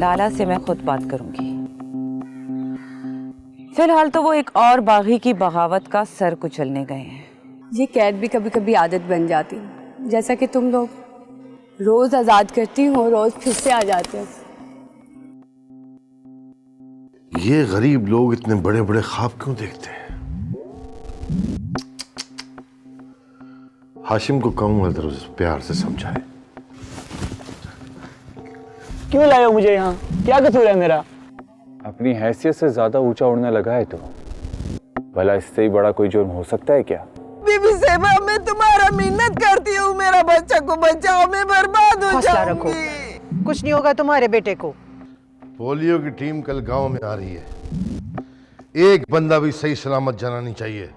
लाला से मैं खुद बात करूंगी। फिलहाल तो वो एक और बागी की बगावत का सर कुचलने गए हैं। ये कैद भी कभी कभी आदत बन जाती है, जैसा कि तुम लोग रोज आजाद करती हो, रोज फिर से आ जाते हो। ये गरीब लोग इतने बड़े बड़े ख्वाब क्यों देखते हैं? हाशिम को कहूंगा जरा प्यार से समझाए। क्यों लाए हो मुझे यहाँ? क्या कसूर है मेरा? अपनी हैसियत से ज्यादा ऊंचा उड़ने लगा है तो भला इससे ही बड़ा कोई जुर्म हो सकता है क्या? बीबी सेबा, मैं तुम्हारा मिन्नत करती हूँ, मेरा बच्चा को बचाओ, मैं बर्बाद हो जाऊंगी। कुछ नहीं होगा तुम्हारे बेटे को। पोलियो की टीम कल गांव में आ रही है, एक बंदा भी सही सलामत जाना नहीं चाहिए।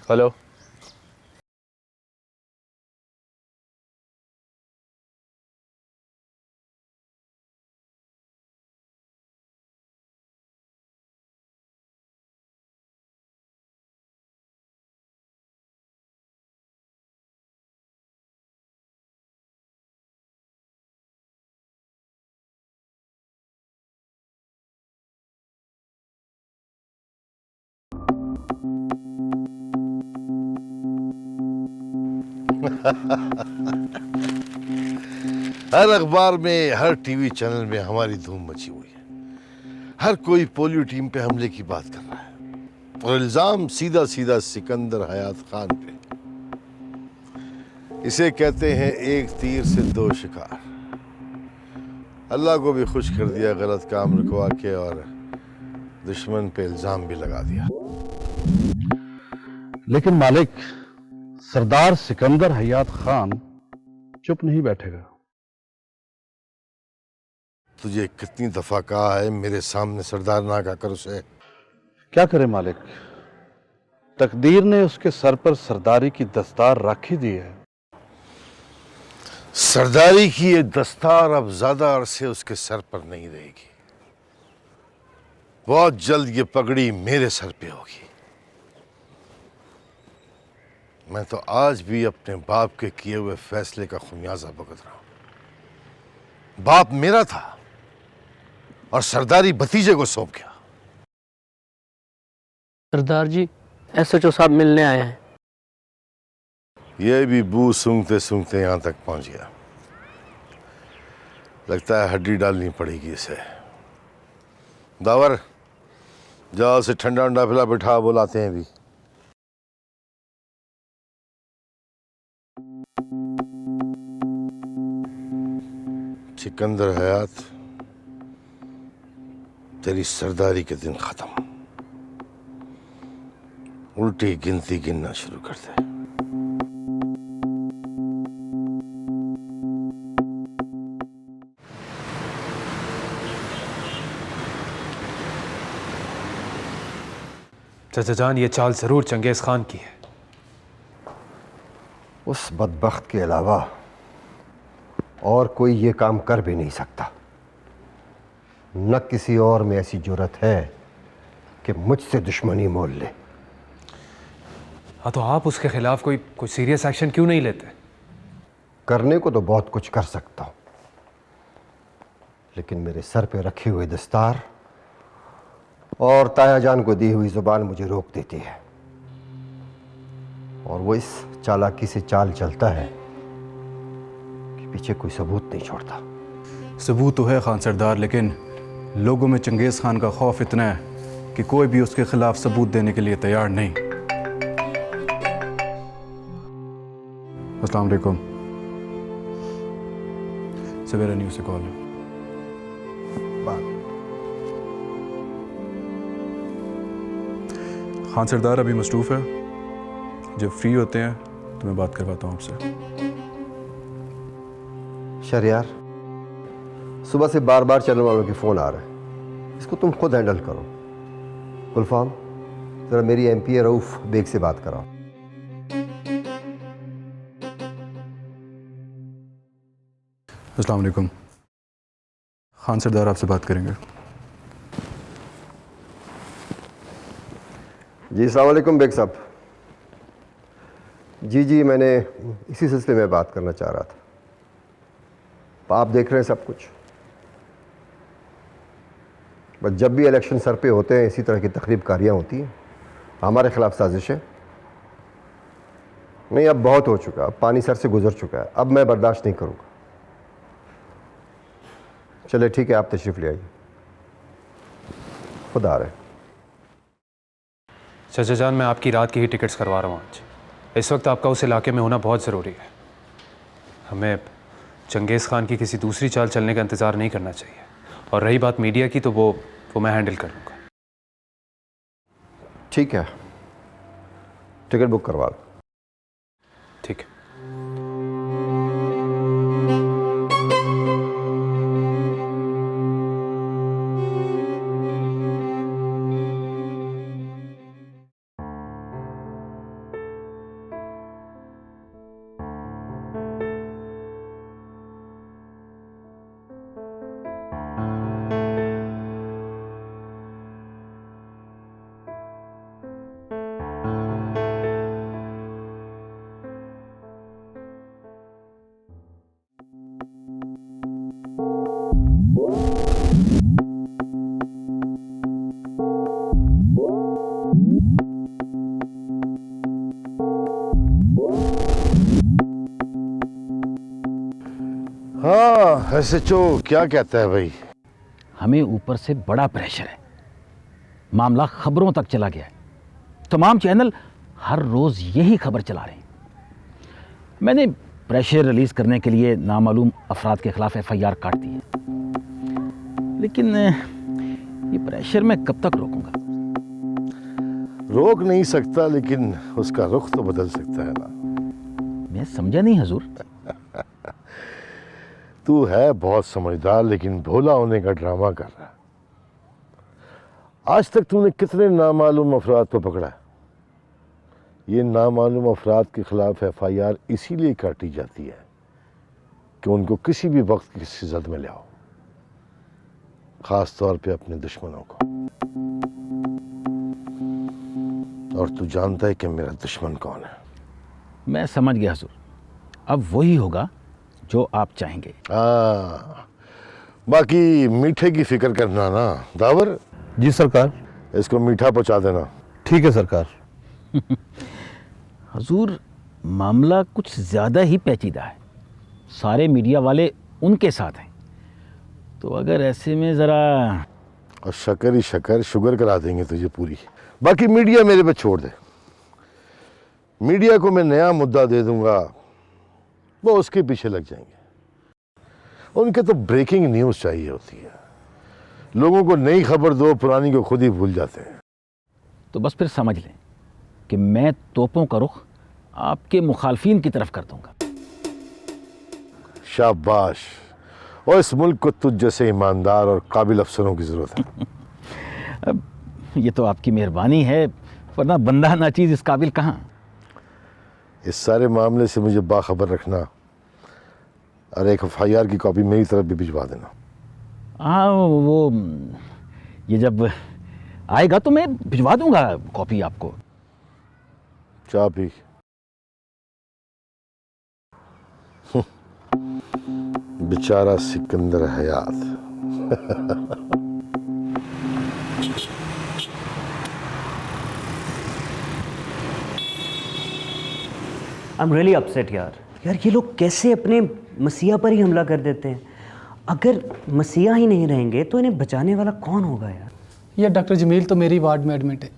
हेलो, हर अखबार में, हर टीवी चैनल में हमारी धूम मची हुई है। हर कोई पोलियो टीम पे हमले की बात कर रहा है और इल्जाम सीधा सीधा सिकंदर हयात खान पे। इसे कहते हैं एक तीर से दो शिकार। अल्लाह को भी खुश कर दिया गलत काम रुकवा के और दुश्मन पे इल्जाम भी लगा दिया। लेकिन मालिक, सरदार सिकंदर हयात खान चुप नहीं बैठेगा। तुझे कितनी दफा कहा है मेरे सामने सरदार ना कहकर उसे। क्या करे मालिक, तकदीर ने उसके सर पर सरदारी की दस्तार रख ही दी है। सरदारी की ये दस्तार अब ज्यादा अरसे उसके सर पर नहीं रहेगी। बहुत जल्द ये पगड़ी मेरे सर पे होगी। मैं तो आज भी अपने बाप के किए हुए फैसले का खुमियाजा भुगत रहा हूं। बाप मेरा था और सरदारी भतीजे को सौंप गया। सरदार जी, एसएचओ साहब मिलने आए हैं। ये भी बू सूंघते सूंघते यहां तक पहुंच गया। लगता है हड्डी डालनी पड़ेगी इसे। दावर, जाओ उसे ठंडा ठंडा पिला, बिठा, बुलाते हैं भी। सिकंदर हयात, तेरी सरदारी के दिन खत्म। उल्टी गिनती गिनना शुरू कर दे। चाचा जान, ये चाल जरूर चंगेज खान की है। उस बदबख्त के अलावा और कोई ये काम कर भी नहीं सकता। न किसी और में ऐसी जुर्रत है कि मुझसे दुश्मनी मोल ले। हाँ, तो आप उसके खिलाफ कोई सीरियस एक्शन क्यों नहीं लेते? करने को तो बहुत कुछ कर सकता हूं, लेकिन मेरे सर पे रखी हुई दस्तार और ताया जान को दी हुई जुबान मुझे रोक देती है। और वो इस चालाकी से चाल चलता है कि पीछे कोई सबूत नहीं छोड़ता। सबूत तो है खान सरदार, लेकिन लोगों में चंगेज खान का खौफ इतना है कि कोई भी उसके खिलाफ सबूत देने के लिए तैयार नहीं। अस्सलाम वालेकुम। सवेरा न्यूज़ से कॉल है। खान सरदार अभी मसरूफ़ है, जब फ्री होते हैं तो मैं बात करवाता हूँ आपसे। शहरयार, सुबह से बार बार चैनल वालों के फ़ोन आ रहे हैं, इसको तुम खुद हैंडल करो। गुलफाम, ज़रा मेरी एमपीए रऊफ़ बेग से बात कराओ। अस्सलाम वालेकुम, खान सरदार आपसे बात करेंगे। जी अस्सलाम वालेकुम बेग साहब। जी मैंने इसी सिलसिले में बात करना चाह रहा था। आप देख रहे हैं सब कुछ, बस जब भी इलेक्शन सर पे होते हैं इसी तरह की तकरीबकारियाँ होती हैं, हमारे खिलाफ साजिशें। नहीं, अब बहुत हो चुका, अब पानी सर से गुजर चुका है, अब मैं बर्दाश्त नहीं करूँगा। चलिए ठीक है, आप तशरीफ़ ले आइए। खुदा आ रहे। चाचा जान, मैं आपकी रात की ही टिकट्स करवा रहा हूँ आज। इस वक्त आपका उस इलाके में होना बहुत ज़रूरी है। हमें चंगेज़ खान की किसी दूसरी चाल चलने का इंतज़ार नहीं करना चाहिए। और रही बात मीडिया की, तो वो मैं हैंडल कर लूँगा। ठीक है, टिकट बुक करवा लो। ठीक है। हाँ, एसएचओ क्या कहता है भाई? हमें ऊपर से बड़ा प्रेशर है, मामला खबरों तक चला गया है, तमाम चैनल हर रोज यही खबर चला रहे हैं। मैंने प्रेशर रिलीज करने के लिए नामालूम अफराद के खिलाफ एफआईआर काट दी है, लेकिन ये प्रेशर मैं कब तक रोकूंगा? रोक नहीं सकता, लेकिन उसका रुख तो बदल सकता है ना। मैं समझा नहीं हुजूर। तू है बहुत समझदार, लेकिन भोला होने का ड्रामा कर रहा है। आज तक तूने कितने नामालूम अफराद को पकड़ा है? ये नामालूम अफराद के खिलाफ एफआईआर इसीलिए काटी जाती है कि उनको किसी भी वक्त किसी जद में ले आओ, खास तौर पे अपने दुश्मनों को। और तू जानता है कि मेरा दुश्मन कौन है। मैं समझ गया हुजूर, अब वही होगा जो आप चाहेंगे। बाकी मीठे की फिक्र करना ना। दावर जी सरकार। इसको मीठा पहुंचा देना। ठीक है सरकार। हुजूर, मामला कुछ ज़्यादा ही पेचीदा है, सारे मीडिया वाले उनके साथ हैं, तो अगर ऐसे में ज़रा। और शक्कर ही शक्कर, शुगर करा देंगे तुझे पूरी। बाकी मीडिया मेरे पे छोड़ दे। मीडिया को मैं नया मुद्दा दे दूंगा, वो उसके पीछे लग जाएंगे। उनके तो ब्रेकिंग न्यूज़ चाहिए होती है। लोगों को नई खबर दो, पुरानी को खुद ही भूल जाते हैं। तो बस फिर समझ लें कि मैं तोपों का रुख आपके मुखालफिन की तरफ कर दूंगा। शाबाश। और इस मुल्क को तुझ जैसे ईमानदार और काबिल अफसरों की ज़रूरत है। अब ये तो आपकी मेहरबानी है, वरना बंदा नाचीज़ इस काबिल कहाँ। इस सारे मामले से मुझे बाखबर रखना, और एक एफआईआर की कॉपी मेरी तरफ भी भिजवा देना। हाँ, वो ये जब आएगा तो मैं भिजवा दूंगा कॉपी आपको। चाह पी। बेचारा सिकंदर हयात। आई एम रियली अपसेट यार। ये लोग कैसे अपने मसीहा पर ही हमला कर देते हैं? अगर मसीहा ही नहीं रहेंगे तो इन्हें बचाने वाला कौन होगा यार? ये डॉक्टर जमील तो मेरी वार्ड में एडमिट है।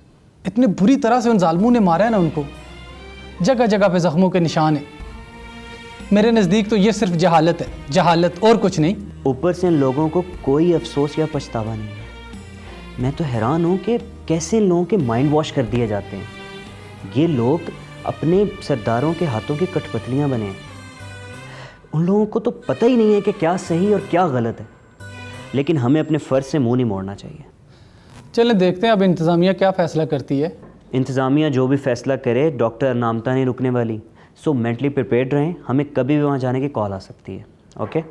इतने बुरी तरह से उन जालमों ने मारा है ना उनको, जगह जगह पे जख्मों के निशान हैं। मेरे नज़दीक तो ये सिर्फ जहालत है, जहालत और कुछ नहीं। ऊपर से इन लोगों को कोई अफसोस या पछतावा नहीं है। मैं तो हैरान हूँ कि कैसे इन लोगों के माइंड वॉश कर दिए जाते हैं। ये लोग अपने सरदारों के हाथों की कठपुतलियाँ बने हैं। उन लोगों को तो पता ही नहीं है कि क्या सही और क्या गलत है, लेकिन हमें अपने फ़र्ज से मुंह नहीं मोड़ना चाहिए। चलें देखते हैं अब इंतज़ामिया क्या फ़ैसला करती है। इंतज़ामिया जो भी फ़ैसला करे, डॉक्टर अनामता नहीं रुकने वाली। सो मेंटली प्रिपेयर्ड रहें, हमें कभी भी वहाँ जाने की कॉल आ सकती है। ओके?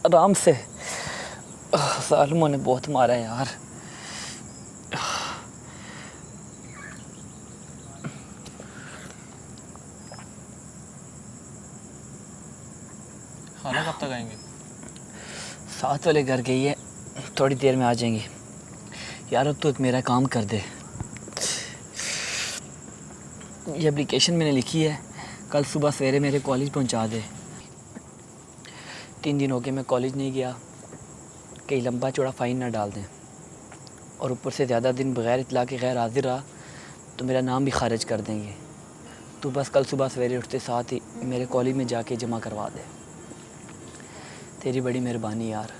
आराम से। सालमों ने बहुत मारा है यार। खाना कब तक आएंगे? 7 वाले घर गई है, थोड़ी देर में आ जाएंगी। यार अब तो मेरा काम कर दे। ये एप्लीकेशन मैंने लिखी है, कल सुबह सवेरे मेरे कॉलेज पहुंचा दे। 3 दिन हो गए मैं कॉलेज नहीं गया, कहीं लंबा चौड़ा फ़ाइन ना डाल दें। और ऊपर से ज़्यादा दिन बग़ैर इतला के गैर हाजिर रहा तो मेरा नाम भी खारिज कर देंगे। तो बस कल सुबह सवेरे उठते साथ ही मेरे कॉलेज में जाके जमा करवा दे। तेरी बड़ी मेहरबानी यार।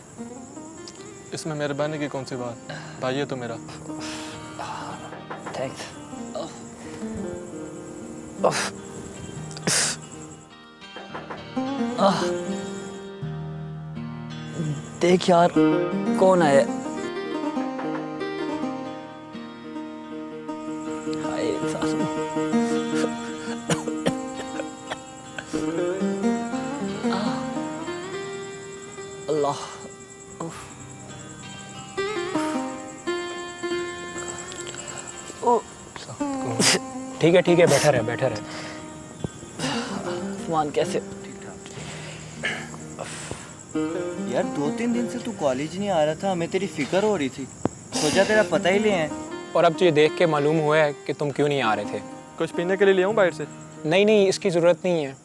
इसमें मेहरबानी की कौन सी बात, भाई है तो मेरा। थैंक्स। देख यार कौन है। हाय सासू। अल्लाह। ठीक है बैठा रहे बैठा रहे। सामान कैसे? यार 2-3 दिन से तू कॉलेज नहीं आ रहा था, हमें तेरी फिक्र हो रही थी, सोचा तेरा पता ही ले आए। और अब तुझे देख के मालूम हुआ है कि तुम क्यों नहीं आ रहे थे। कुछ पीने के लिए ले आऊं बाहर से? नहीं इसकी ज़रूरत नहीं है।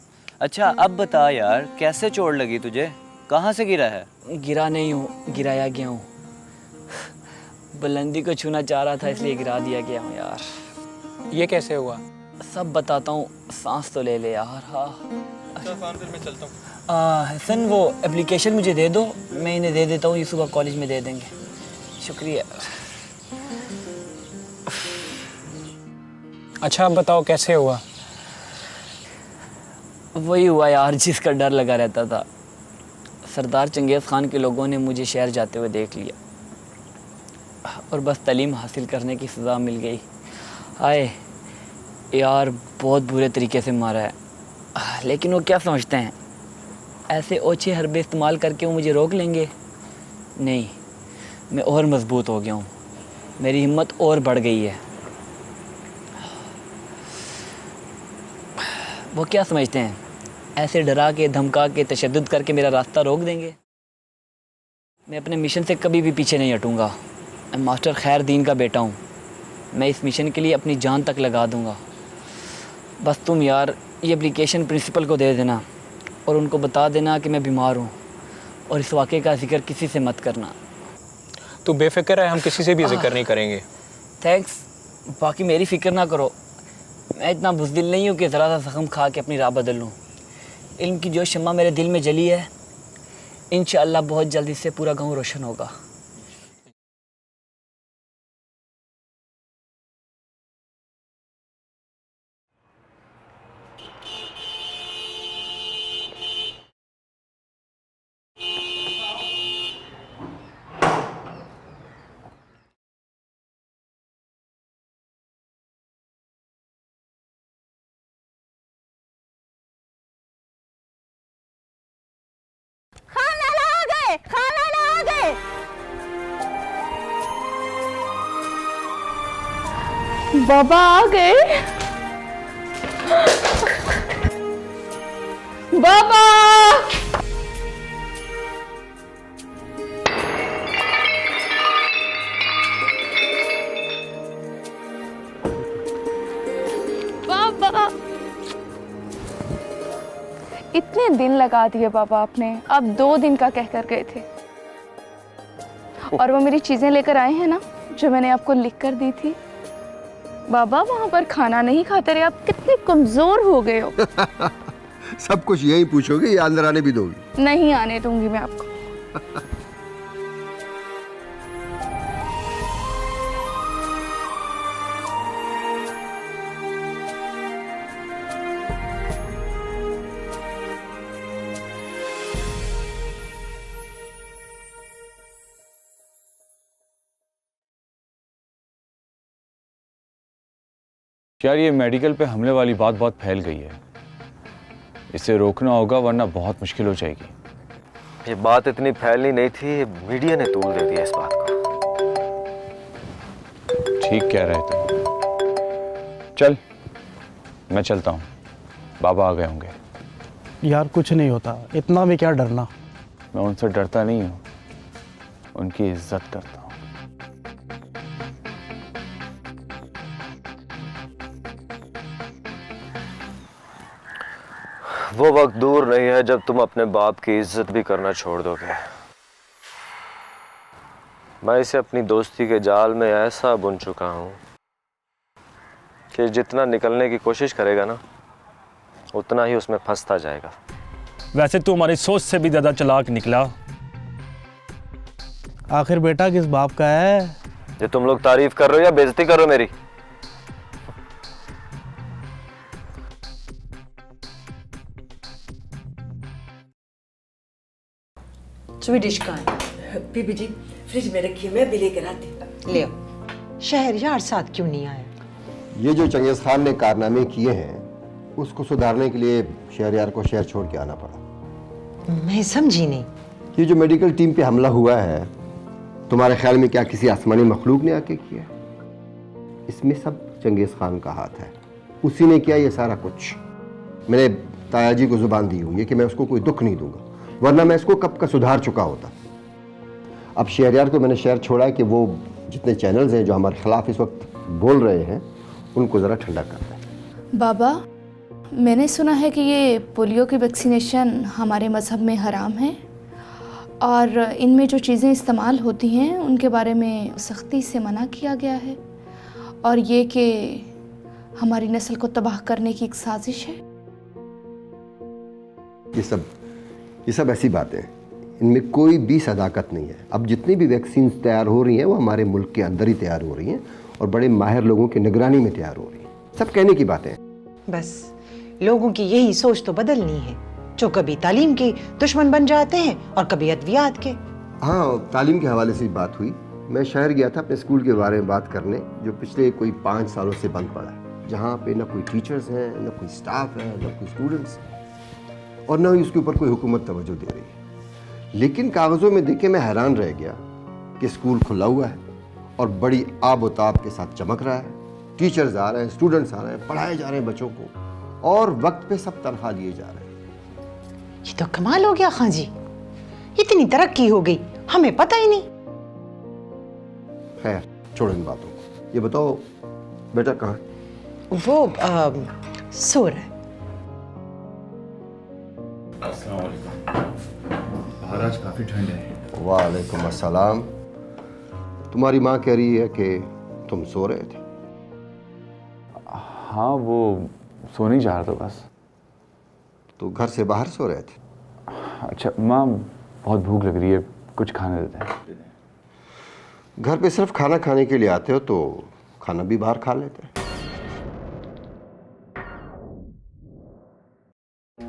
अच्छा अब बता यार, कैसे चोट लगी तुझे, कहाँ से गिरा है? गिरा नहीं हूँ, गिराया गया हूँ। बुलंदी को छूना चाह रहा था इसलिए गिरा दिया गया हूँ यार। ये कैसे हुआ? सब बताता हूँ, सांस तो ले ले यार। हाँ अच्छा फिर मैं चलता हूँ। हसन वो एप्लीकेशन मुझे दे दो, मैं इन्हें दे देता हूँ, ये सुबह कॉलेज में दे देंगे। शुक्रिया। अच्छा अब बताओ कैसे हुआ? वही हुआ यार जिसका डर लगा रहता था। सरदार चंगेज़ ख़ान के लोगों ने मुझे शहर जाते हुए देख लिया और बस तालीम हासिल करने की सज़ा मिल गई। आए यार बहुत बुरे तरीके से मारा है, लेकिन वो क्या समझते हैं ऐसे ओछे हरबे इस्तेमाल करके वो मुझे रोक लेंगे? नहीं, मैं और मजबूत हो गया हूँ, मेरी हिम्मत और बढ़ गई है। वो क्या समझते हैं ऐसे डरा के धमका के तशद्दुद करके मेरा रास्ता रोक देंगे? मैं अपने मिशन से कभी भी पीछे नहीं हटूँगा। मैं मास्टर खैर दीन का बेटा हूँ, मैं इस मिशन के लिए अपनी जान तक लगा दूँगा। बस तुम यार ये एप्लीकेशन प्रिंसिपल को दे देना और उनको बता देना कि मैं बीमार हूँ और इस वाक़े का जिक्र किसी से मत करना। तू बेफिक्र है, हम किसी से भी जिक्र नहीं करेंगे। थैंक्स। बाकी मेरी फ़िक्र ना करो, मैं इतना बुज़दिल नहीं हूँ कि ज़रा सा ज़ख्म खा के अपनी राह बदल लूँ। इल्म की जो शम्मा मेरे दिल में जली है, इंशाअल्लाह बहुत जल्दी से पूरा गाँव रोशन होगा। बाबा आ गए। बाबा बाबा, इतने दिन लगा दिए बाबा आपने, अब 2 दिन का कह कर गए थे। और वो मेरी चीजें लेकर आए हैं ना, जो मैंने आपको लिख कर दी थी। बाबा वहां पर खाना नहीं खाते रहे, आप कितने कमजोर हो गए हो। सब कुछ यही पूछोगे या अंदर आने भी दोगी? नहीं आने दूंगी मैं आपको। यार ये मेडिकल पे हमले वाली बात बहुत फैल गई है, इसे रोकना होगा वरना बहुत मुश्किल हो जाएगी। ये बात इतनी फैलनी नहीं थी, मीडिया ने तूल दे दिया इस बात को। ठीक कह रहे थे। चल मैं चलता हूँ, बाबा आ गए होंगे। यार कुछ नहीं होता, इतना भी क्या डरना। मैं उनसे डरता नहीं हूँ, उनकी इज्जत करता हूँ। वो वक्त दूर नहीं है जब तुम अपने बाप की इज्जत भी करना छोड़ दोगे। मैं इसे अपनी दोस्ती के जाल में ऐसा बुन चुका हूं कि जितना निकलने की कोशिश करेगा ना, उतना ही उसमें फंसता जाएगा। वैसे तू हमारी सोच से भी ज्यादा चालाक निकला। आखिर बेटा किस बाप का है? ये तुम लोग तारीफ कर रहे हो या बेइज्जती कर रहे हो मेरी? स्वीडिश कहाँ है? बीबी जी फ्रिज में रखिए, मैं भी लेकर आती। ले आओ। शहरयार साथ क्यों नहीं आया? ये जो चंगेज खान ने कारनामे किए हैं, उसको सुधारने के लिए शहरयार को शहर छोड़ के आना पड़ा। मैं समझी नहीं। ये जो मेडिकल टीम पे हमला हुआ है, तुम्हारे ख्याल में क्या किसी आसमानी मखलूक ने आके किया? इसमें सब चंगेज खान का हाथ है, उसी ने किया ये सारा कुछ। मैंने ताया जी को जुबान दी हुई है कि मैं उसको कोई दुख नहीं दूंगा, वरना मैं इसको कब का सुधार चुका होता। अब शहरयार को मैंने शहर छोड़ा है कि वो जितने चैनल्स हैं जो हमारे खिलाफ इस वक्त बोल रहे हैं, उनको ज़रा ठंडा कर दें। बाबा मैंने सुना है कि ये पोलियो की वैक्सीनेशन हमारे मज़हब में हराम है, और इनमें जो चीज़ें इस्तेमाल होती हैं उनके बारे में सख्ती से मना किया गया है, और ये कि हमारी नस्ल को तबाह करने की एक साजिश है। ये सब ऐसी बातें हैं, इनमें कोई भी सदाकत नहीं है। अब जितनी भी वैक्सीन तैयार हो रही हैं वो हमारे मुल्क के अंदर ही तैयार हो रही हैं और बड़े माहिर लोगों की निगरानी में तैयार हो रही हैं। सब कहने की बातें हैं। बस लोगों की यही सोच तो बदलनी है, जो कभी तालीम के दुश्मन बन जाते हैं और कभी अद्वियात के। हाँ, तालीम के हवाले से बात हुई। मैं शहर गया था अपने स्कूल के बारे में बात करने, जो पिछले कोई 5 सालों से बंद पड़ा है, जहाँ पे न कोई टीचर्स हैं, न कोई स्टाफ है, न कोई स्टूडेंट्स, और न ही उसके ऊपर कोई हुकूमत तवज्जो दे रही है। लेकिन कागज़ों में देख के मैं हैरान रह गया कि स्कूल खुला हुआ है और बड़ी आबोताब के साथ चमक रहा है। टीचर्स आ रहे हैं, स्टूडेंट्स आ रहे हैं, पढ़ाए जा रहे हैं बच्चों को, और वक्त पे सब तनख्वाह दिए जा रहे हैं। ये तो कमाल हो गया खां जी, इतनी तरक्की हो गई, हमें पता ही नहीं। खैर छोड़ो इन बातों को। ये बताओ बेटा कहाँ है? वो सो रहा है। बाहर आज काफी ठंड है। वालेकुम अस्सलाम। तुम्हारी माँ कह रही है कि तुम सो रहे थे। हाँ वो सोने जा रहा था बस। तो घर से बाहर सो रहे थे? अच्छा माँ बहुत भूख लग रही है, कुछ खाने देते हैं। घर पे सिर्फ खाना खाने के लिए आते हो तो खाना भी बाहर खा लेते हैं।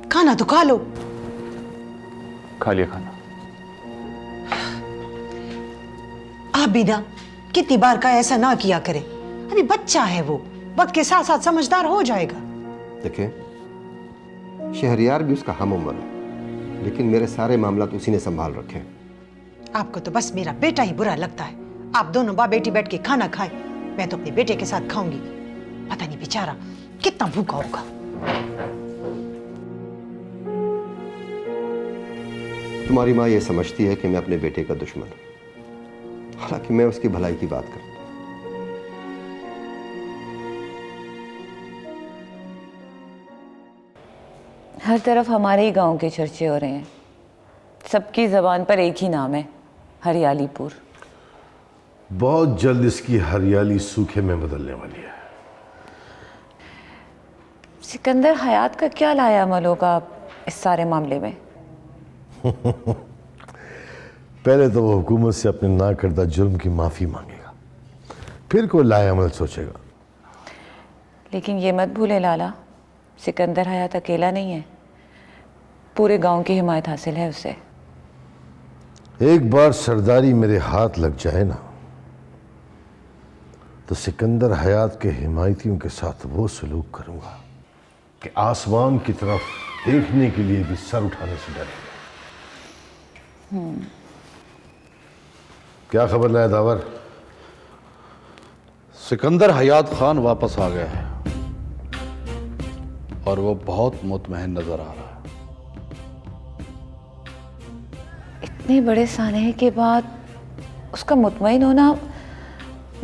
खाना तो खा लो। खा लिया खाना। आप भी ना कितनी बार का ऐसा ना किया करें, अभी बच्चा है वो, वक्त के साथ साथ समझदार हो जाएगा। देखें, शहरयार भी उसका हम उम्र है, लेकिन मेरे सारे मामला तो उसी ने संभाल रखे। आपको तो बस मेरा बेटा ही बुरा लगता है। आप दोनों बाप बेटी बैठ के खाना खाएं, मैं तो अपने बेटे के साथ खाऊंगी। पता नहीं बेचारा कितना भूखा होगा। तुम्हारी माँ ये समझती है कि मैं अपने बेटे का दुश्मन हूं, हालांकि मैं उसकी भलाई की बात करता हूं। हर तरफ हमारे ही गांव के चर्चे हो रहे हैं, सबकी ज़बान पर एक ही नाम है, हरियालीपुर। बहुत जल्द इसकी हरियाली सूखे में बदलने वाली है। सिकंदर हयात का क्या लाया अमल होगा इस सारे मामले में? पहले तो वो हुकूमत से अपने ना करदा जुर्म की माफ़ी मांगेगा, फिर कोई लाए अमल सोचेगा। लेकिन ये मत भूले लाला, सिकंदर हयात अकेला नहीं है, पूरे गांव की हिमायत हासिल है उसे। एक बार सरदारी मेरे हाथ लग जाए ना, तो सिकंदर हयात के हिमायतियों के साथ वो सलूक करूंगा कि आसमान की तरफ देखने के लिए भी सर उठाने से डरेंगे। क्या खबर लाया दावर? सिकंदर हयात खान वापस आ गया है और वो बहुत मुतमईन नजर आ रहा है। इतने बड़े सानहे के बाद उसका मुतमईन होना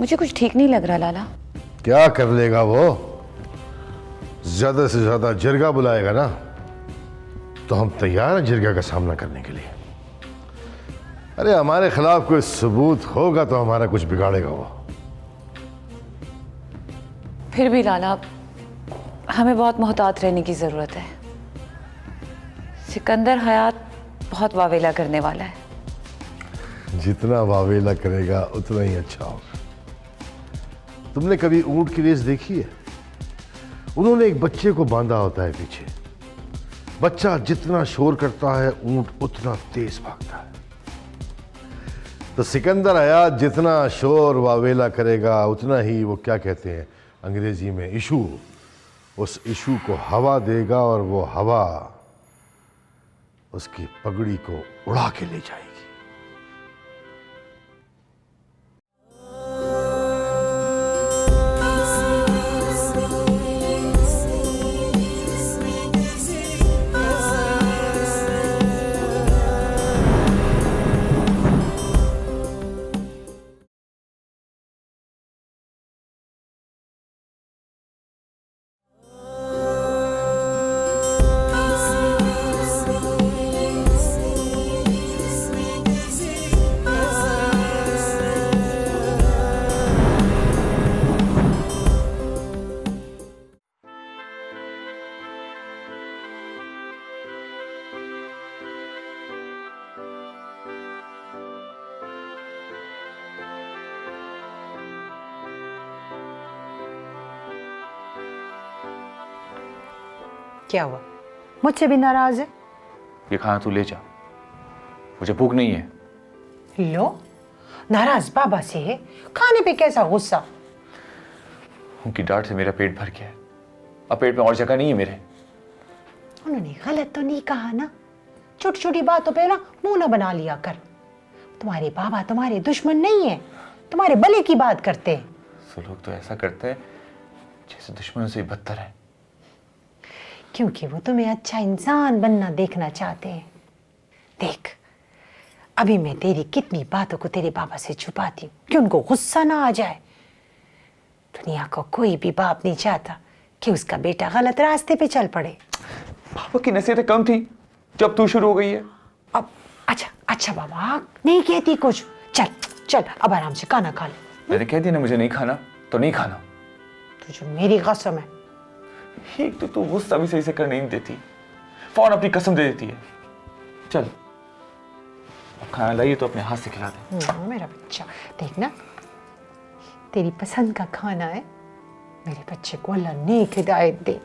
मुझे कुछ ठीक नहीं लग रहा लाला। क्या कर लेगा वो? ज्यादा से ज्यादा जिरगा बुलाएगा ना, तो हम तैयार हैं जिरगा का सामना करने के लिए। अरे हमारे खिलाफ कोई सबूत होगा तो हमारा कुछ बिगाड़ेगा वो। फिर भी लाला, हमें बहुत मोहतात रहने की जरूरत है। सिकंदर हयात बहुत वावेला करने वाला है। जितना वावेला करेगा उतना ही अच्छा होगा। तुमने कभी ऊंट की रेस देखी है? उन्होंने एक बच्चे को बांधा होता है पीछे। बच्चा जितना शोर करता है ऊंट उतना तेज भागता है। तो सिकंदर हयात जितना शोर वावेला करेगा उतना ही वो क्या कहते हैं अंग्रेजी में इशू, उस इशू को हवा देगा और वो हवा उसकी पगड़ी को उड़ा के ले जाएगी। क्या हुआ? मुझसे भी नाराज है? ये खाना तू ले जा, मुझे भूख नहीं है। लो, नाराज बाबा से है, खाने पे कैसा गुस्सा? उनकी डांट से मेरा पेट भर गया है, अब पेट में और जगह नहीं है मेरे। उन्होंने गलत तो नहीं कहा ना, छोटी छोटी बातों पे ना मुंह ना बना लिया कर। तुम्हारे बाबा तुम्हारे दुश्मन नहीं है, तुम्हारे भले की बात करते हैं। तो लोग तो ऐसा करते हैं जैसे दुश्मनों से बदतर है। क्योंकि वो तुम्हें अच्छा इंसान बनना देखना चाहते हैं। देख, अभी मैं तेरी कितनी बातों को तेरे बाबा से छुपाती हूँ कि उनको गुस्सा ना आ जाए। दुनिया को कोई भी बाप नहीं चाहता कि उसका बेटा गलत रास्ते पे चल पड़े। पापा की नसीहतें कम थी जब तू शुरू हो गई है। अब अच्छा बाबा, नहीं कहती कुछ। चल चल अब आराम से खाना खा ले। मैंने कह दिया ना मुझे नहीं खाना तो नहीं खाना। तुझे मेरी कसम है। एक तो तू गुस्सा भी सही से कर नहीं देती, फौरन अपनी कसम दे देती है। चल अब खाना लाइए तो अपने हाथ से खिला दे। मेरा बच्चा, देखना तेरी पसंद का खाना है। मेरे बच्चे को अल्लाह नेक हिदायत दे।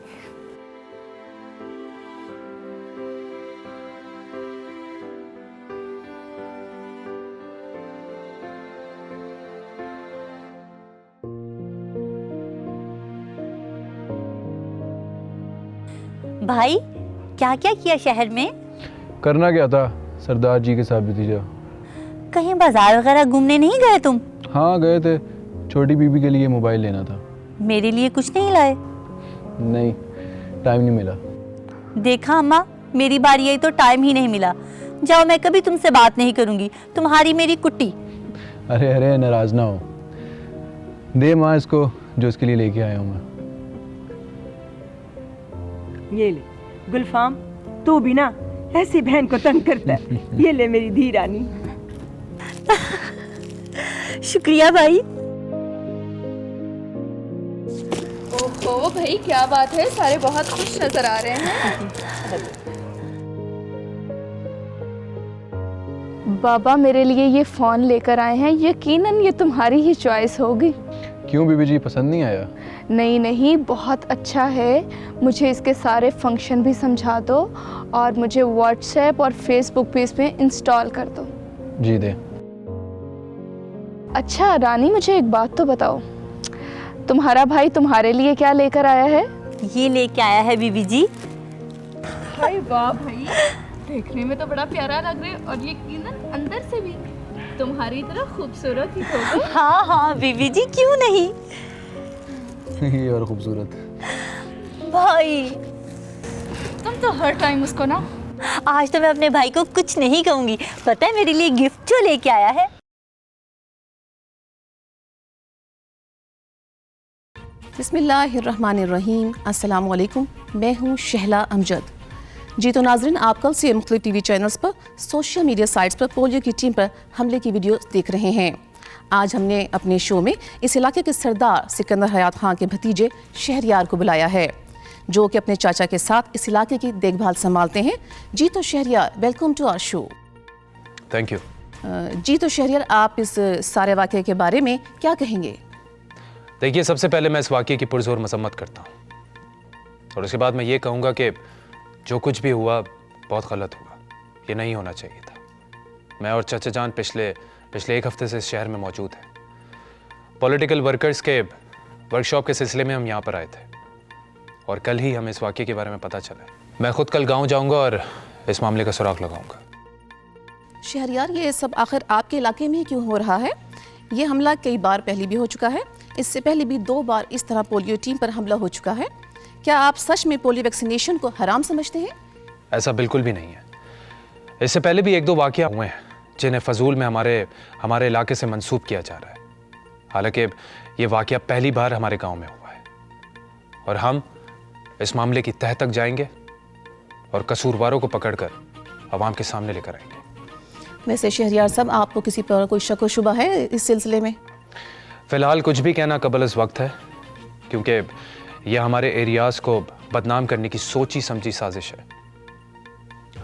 भाई क्या क्या किया शहर में? करना क्या था, सरदार जी के साथ भतीजा। कहीं बाजार वगैरह घूमने नहीं गए तुम? हाँ गए थे, छोटी बीबी के लिए मोबाइल लेना था। मेरे लिए कुछ नहीं लाए? नहीं, टाइम नहीं मिला। देखा अम्मा, मेरी बारी आई तो टाइम ही नहीं मिला। जाओ, मैं कभी तुमसे बात नहीं करूंगी, तुम्हारी मेरी कुट्टी। अरे अरे, नाराज ना हो, दे माँ इसको जो इसके लिए लेके आया हूँ मैं। ये ले गुलफाम, तू भी ना ऐसी बहन को तंग करता है। ये ले मेरी धी रानी। शुक्रिया भाई। ओहो भाई, क्या बात है, सारे बहुत खुश नजर आ रहे हैं। बाबा मेरे लिए ये फ़ोन लेकर आए हैं, यकीनन ये तुम्हारी ही चॉइस होगी। क्यों बीबी जी, पसंद नहीं आया? नहीं नहीं, बहुत अच्छा है। मुझे इसके सारे फंक्शन भी समझा दो और मुझे व्हाट्सएप और फेसबुक पेज पे इंस्टॉल कर दो। जी दे। अच्छा रानी, मुझे एक बात तो बताओ, तुम्हारा भाई तुम्हारे लिए क्या लेकर आया है? ये लेके आया है बीबी जी। भाई वाह भाई, देखने में तो बड़ा प्यारा लग रहा है और यकीनन अंदर से भी तुम्हारी तरह खूबसूरत ही होगा। हाँ हाँ बीबी जी, क्यों नहीं। ये और खूबसूरत भाई, तुम तो हर टाइम उसको ना। आज तो मैं अपने भाई को कुछ नहीं कहूंगी। पता है मेरे लिए गिफ्ट जो लेके आया है? बिस्मिल्लाहिर्रहमानिर्रहीम। अस्सलाम वालेकुम, मैं हूँ शहला अमजद। जी तो नाज़रीन, आप कल से मुख्तलिफ टीवी चैनल्स पर, सोशल मीडिया साइट्स पर पोलियो की टीम पर हमले की वीडियो देख रहे हैं। आज हमने अपने शो में इस इलाके के सरदार सिकंदर हयात खान के भतीजे शहरयार को बुलाया है, जो कि अपने चाचा के साथ इस इलाके की देखभाल संभालते हैं। जी तो Shahryar, welcome to our show. Thank you. जी तो शहरयार, आप इस सारे वाक़े के बारे में क्या कहेंगे? देखिए, सबसे पहले मैं इस वाक़े की पुरज़ोर मसम्मत करता हूँ और उसके बाद मैं ये कहूँगा कि जो कुछ भी हुआ बहुत गलत हुआ, ये नहीं होना चाहिए था। मैं और चाचा जान पिछले एक हफ्ते से इस शहर में मौजूद हैं। पॉलिटिकल वर्कर्स के वर्कशॉप के सिलसिले में हम यहाँ पर आए थे और कल ही हमें इस वाक़े के बारे में पता चला। मैं खुद कल गाँव जाऊँगा और इस मामले का सुराग लगाऊँगा। शहरयार, ये सब आखिर आपके इलाके में ही क्यों हो रहा है? ये हमला कई बार पहले भी हो चुका है। इससे पहले भी 2 बार इस तरह पोलियो टीम पर हमला हो चुका है। क्या आप सच में पोलियो वैक्सीनेशन को हराम समझते हैं? ऐसा बिल्कुल भी नहीं है। इससे पहले भी 1-2 वाक़या हुए हैं जिन्हें फजूल में हमारे इलाके से मंसूब किया जा रहा है। हालांकि ये वाक़या पहली बार हमारे गांव में हुआ है और हम इस मामले की तह तक जाएंगे और कसूरवारों को पकड़कर आवाम के सामने लेकर आएंगे। वैसे शहरयार साहब, आपको किसी पर कोई शक व शुबा है इस सिलसिले में? फ़िलहाल कुछ भी कहना कबल इस वक्त है, क्योंकि यह हमारे एरियाज़ को बदनाम करने की सोची समझी साजिश है।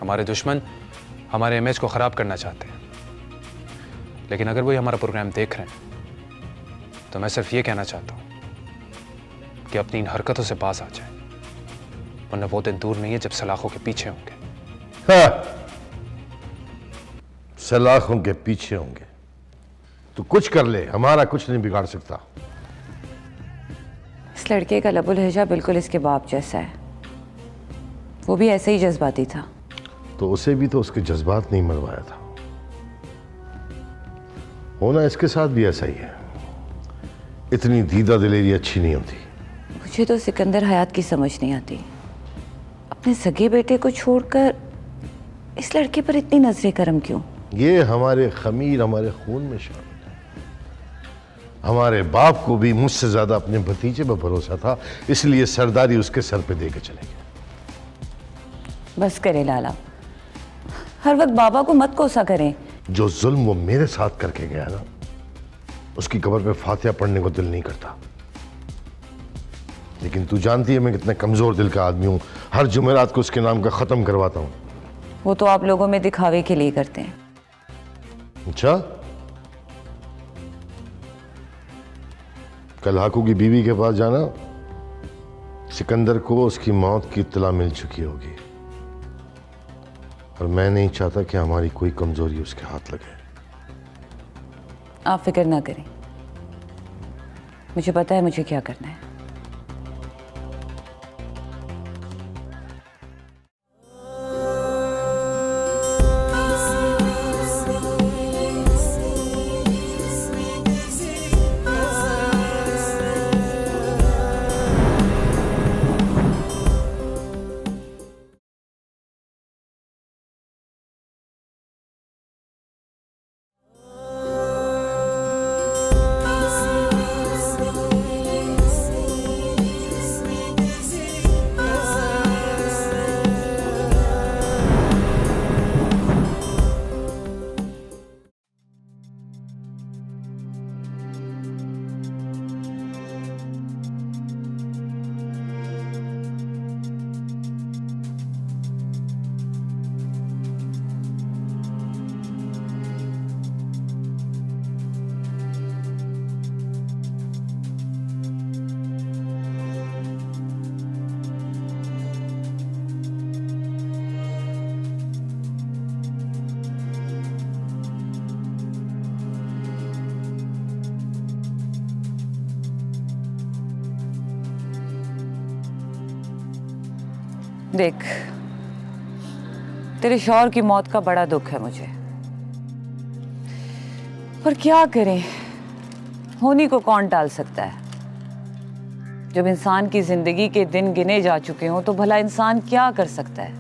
हमारे दुश्मन हमारे इमेज को ख़राब करना चाहते हैं, लेकिन अगर वो हमारा प्रोग्राम देख रहे हैं तो मैं सिर्फ ये कहना चाहता हूँ कि अपनी इन हरकतों से बाज आ जाए, वरना वो दिन दूर नहीं है जब सलाखों के पीछे होंगे। हाँ, सलाखों के पीछे होंगे तो कुछ कर ले, हमारा कुछ नहीं बिगाड़ सकता। इस लड़के का लबुल लहजा बिल्कुल इसके बाप जैसा है। वो भी ऐसे ही जज्बाती था। तो उसे भी तो उसके जज्बात नहीं मरवाया था। होना इसके साथ भी ऐसा ही है। इतनी दीदा दिलेरी अच्छी नहीं होती। मुझे तो सिकंदर हयात की समझ नहीं आती, अपने सगे बेटे को छोड़कर इस लड़के पर इतनी नजरे करम क्यों? ये हमारे खमीर, हमारे खून में शामिल है। हमारे बाप को भी मुझसे ज्यादा अपने भतीजे पर भरोसा था, इसलिए सरदारी उसके सर पे दे के चले गए। बस करे लाला, हर वक्त बाबा को मत कोसा करें। जो जुल्म वो मेरे साथ करके गया ना, उसकी कब्र पे फातिहा पढ़ने को दिल नहीं करता। लेकिन तू जानती है मैं कितने कमजोर दिल का आदमी हूं। हर जुमेरात को उसके नाम का खत्म करवाता हूं। वो तो आप लोगों में दिखावे के लिए करते हैं। अच्छा, कल हाकू की बीवी के पास जाना, सिकंदर को उसकी मौत की इत्तला मिल चुकी होगी और मैं नहीं चाहता कि हमारी कोई कमजोरी उसके हाथ लगे। आप फिक्र ना करें, मुझे पता है मुझे क्या करना है। देख, तेरे शौहर की मौत का बड़ा दुख है मुझे, पर क्या करें, होनी को कौन टाल सकता है। जब इंसान की जिंदगी के दिन गिने जा चुके हों तो भला इंसान क्या कर सकता है।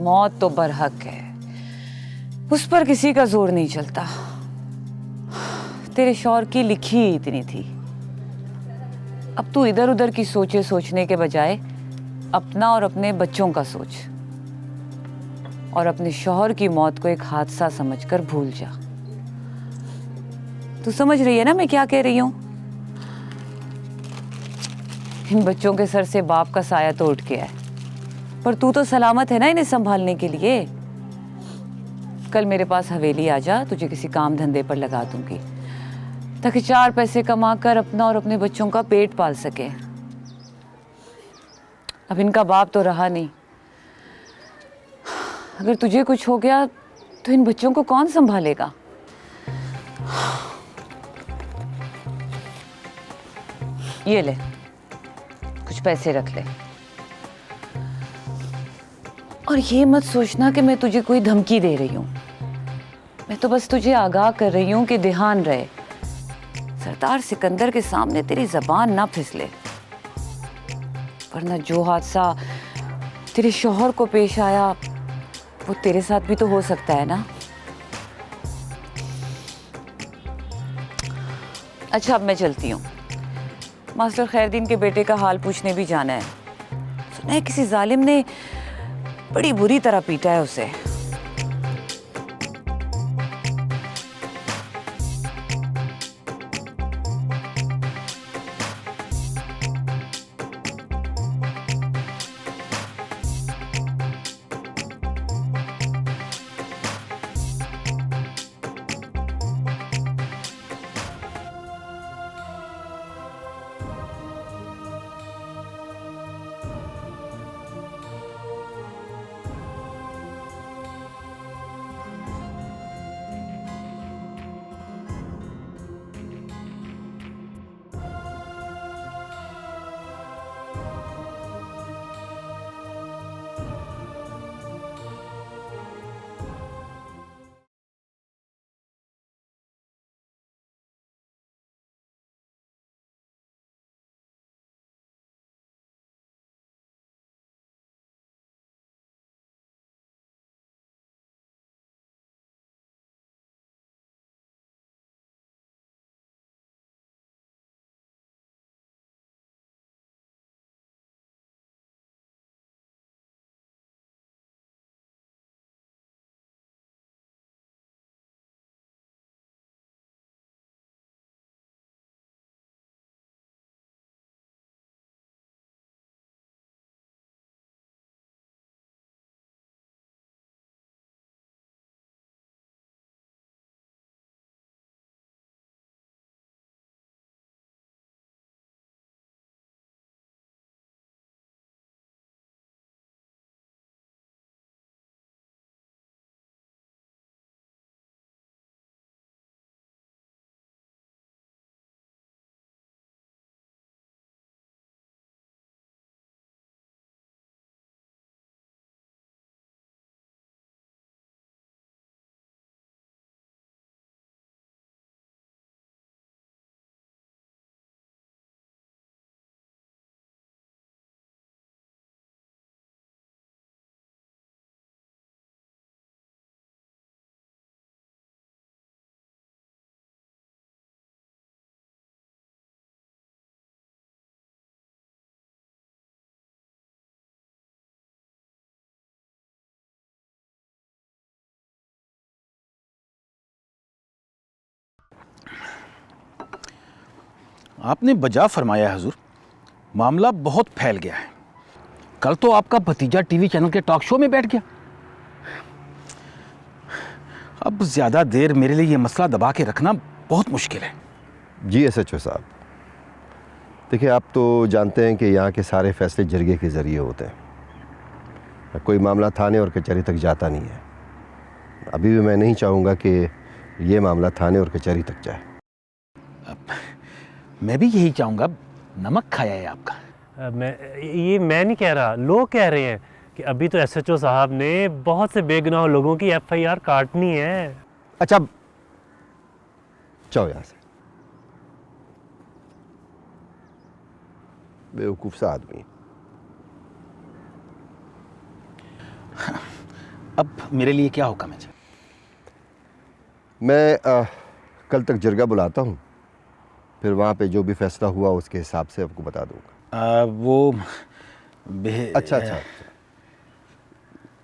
मौत तो बरहक है, उस पर किसी का जोर नहीं चलता। तेरे शौहर की लिखी ही इतनी थी। अब तू इधर उधर की सोचे सोचने के बजाय अपना और अपने बच्चों का सोच, और अपने शौहर की मौत को एक हादसा समझकर भूल जा। तू समझ रही है ना मैं क्या कह रही हूं? इन बच्चों के सर से बाप का साया तो उठ गया है, पर तू तो सलामत है ना इन्हें संभालने के लिए। कल मेरे पास हवेली आ जा, तुझे किसी काम धंधे पर लगा दूंगी ताकि 4 पैसे कमाकर अपना और अपने बच्चों का पेट पाल सके। अब इनका बाप तो रहा नहीं, अगर तुझे कुछ हो गया तो इन बच्चों को कौन संभालेगा? ये ले, कुछ पैसे रख ले, और ये मत सोचना कि मैं तुझे कोई धमकी दे रही हूं। मैं तो बस तुझे आगाह कर रही हूं कि ध्यान रहे, सरदार सिकंदर के सामने तेरी जबान ना फिसले, वरना जो हादसा तेरे शौहर को पेश आया वो तेरे साथ भी तो हो सकता है ना। अच्छा, अब मैं चलती हूँ, मास्टर खैरदीन के बेटे का हाल पूछने भी जाना है। सुना है किसी जालिम ने बड़ी बुरी तरह पीटा है उसे। आपने बजा फरमाया है हुजूर, मामला बहुत फैल गया है। कल तो आपका भतीजा टीवी चैनल के टॉक शो में बैठ गया। अब ज़्यादा देर मेरे लिए ये मसला दबा के रखना बहुत मुश्किल है। जी SHO साहब, देखिए आप तो जानते हैं कि यहाँ के सारे फैसले जरगे के ज़रिए होते हैं, कोई मामला थाने और कचहरी तक जाता नहीं है। अभी भी मैं नहीं चाहूँगा कि ये मामला थाने और कचहरी तक जाए। मैं भी यही चाहूँगा। नमक खाया है आपका। मैं नहीं कह रहा, लोग कह रहे हैं कि अभी तो एसएचओ साहब ने बहुत से बेगुनाह लोगों की एफआईआर काटनी है। अच्छा जाओ यहाँ से, बेवकूफ सा आदमी। अब मेरे लिए क्या हुक्म है? मैं कल तक जरगा बुलाता हूँ, फिर वहाँ पे जो भी फैसला हुआ उसके हिसाब से आपको बता दूंगा। वो अच्छा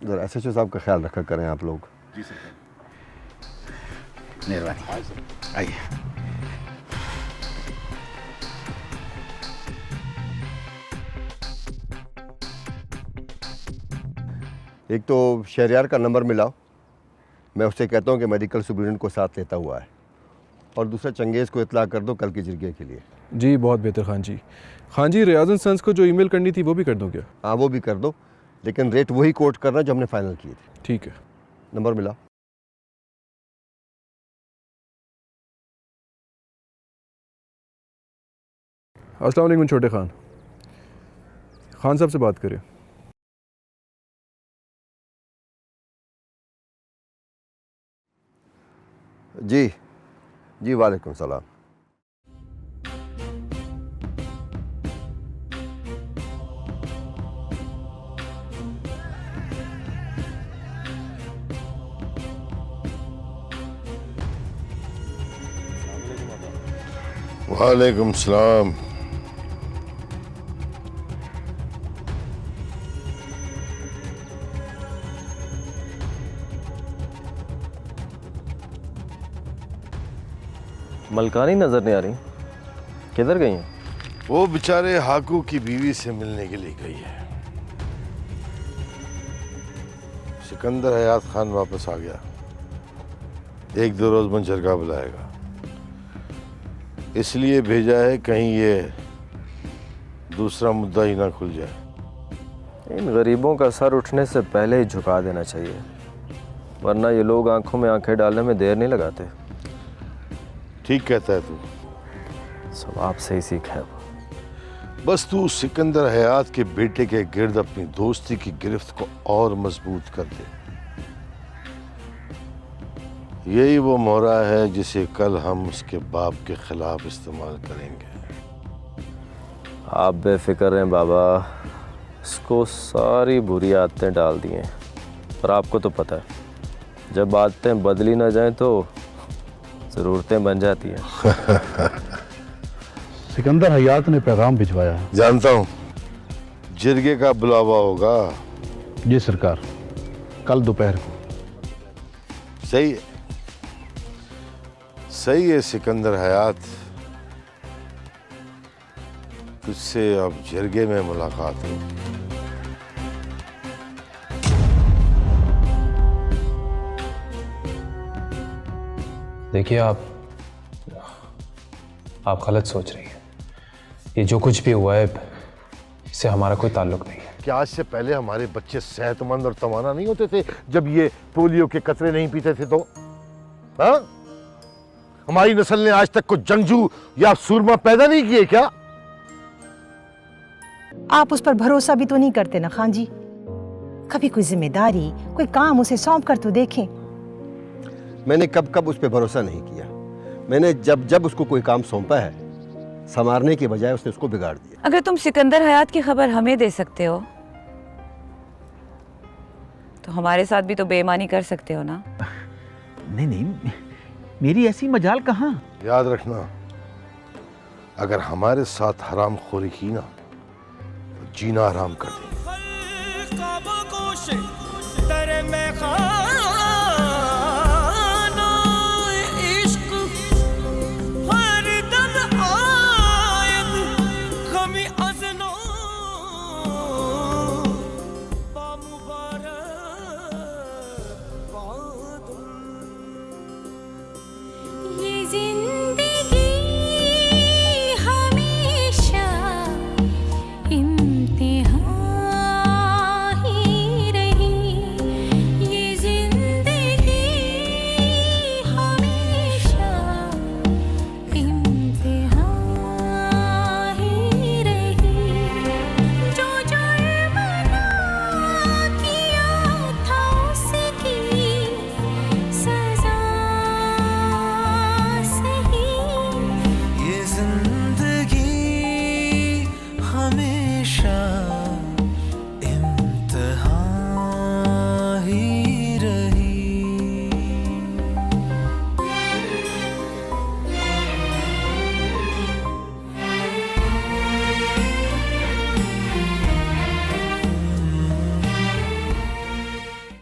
ज़रा एसएचओ साहब का ख्याल रखा करें आप लोग। जी सर, मेहरबानी। आइए। एक तो शहरयार का नंबर मिलाओ, मैं उससे कहता हूँ कि मेडिकल सुपरिटेंडेंट को साथ लेता हुआ है, और दूसरा चंगेज़ को इतला कर दो कल की जरगे के लिए। जी बहुत बेहतर खान जी। खान जी रियाज एंड सन्स को जो ईमेल करनी थी वो भी कर दो क्या? हाँ वो भी कर दो, लेकिन रेट वही कोट करना जो हमने फाइनल किए थे। ठीक है। नंबर मिलाओ। अस्सलाम वालेकुम छोटे खान। खान साहब से बात करें। जी जी वालेकुम सलाम। वालेकुम सलाम। मलकानी नजर नहीं आ रही, किधर गई हैं? वो बेचारे हाकू की बीवी से मिलने के लिए गई है। सिकंदर हयात खान वापस आ गया, 1-2 रोज में जरगा बुलाएगा, इसलिए भेजा है कहीं ये दूसरा मुद्दा ही ना खुल जाए। इन गरीबों का सर उठने से पहले ही झुका देना चाहिए, वरना ये लोग आंखों में आंखें डालने में देर नहीं लगाते। ठीक कहता है तू, सब आपसे ही सीखा है। बस तू सिकंदर हयात के बेटे के गिर्द अपनी दोस्ती की गिरफ्त को और मजबूत कर दे। यही वो मोहरा है जिसे कल हम उसके बाप के खिलाफ इस्तेमाल करेंगे। आप बेफिक्र हैं बाबा, इसको सारी बुरी आदतें डाल दी हैं, पर आपको तो पता है जब आदतें बदली ना जाएं तो ज़रूरतें बन जाती हैं। सिकंदर हयात ने पैगाम भिजवाया है। जानता हूँ, जिरगे का बुलावा होगा। जी सरकार, कल दोपहर को। सही है, सही है सिकंदर हयात, तुझसे अब जिरगे में मुलाकात हो। देखिए आप गलत सोच रही हैं। ये जो कुछ भी हुआ है इससे हमारा कोई ताल्लुक नहीं है। क्या आज से पहले हमारे बच्चे सेहतमंद और तवाना नहीं होते थे जब ये पोलियो के कतरे नहीं पीते थे? तो हाँ, हमारी नस्ल ने आज तक को जंगजू या सूरमा पैदा नहीं किए क्या? आप उस पर भरोसा भी तो नहीं करते ना खान जी। कभी कोई जिम्मेदारी, कोई काम उसे सौंप कर तो देखें। मैंने कब कब उस पर भरोसा नहीं किया। मैंने जब जब उसको कोई काम सौंपा है, संवारने के बजाय उसने उसको बिगाड़ दिया। अगर तुम सिकंदर हयात की खबर हमें दे सकते हो तो हमारे साथ भी तो बेईमानी कर सकते हो ना? नहीं नहीं, मेरी ऐसी मजाल कहाँ। याद रखना, अगर हमारे साथ हराम खोरी की ना तो जीना हराम कर देंगे। इम्तिहान ही रही। जिंदगी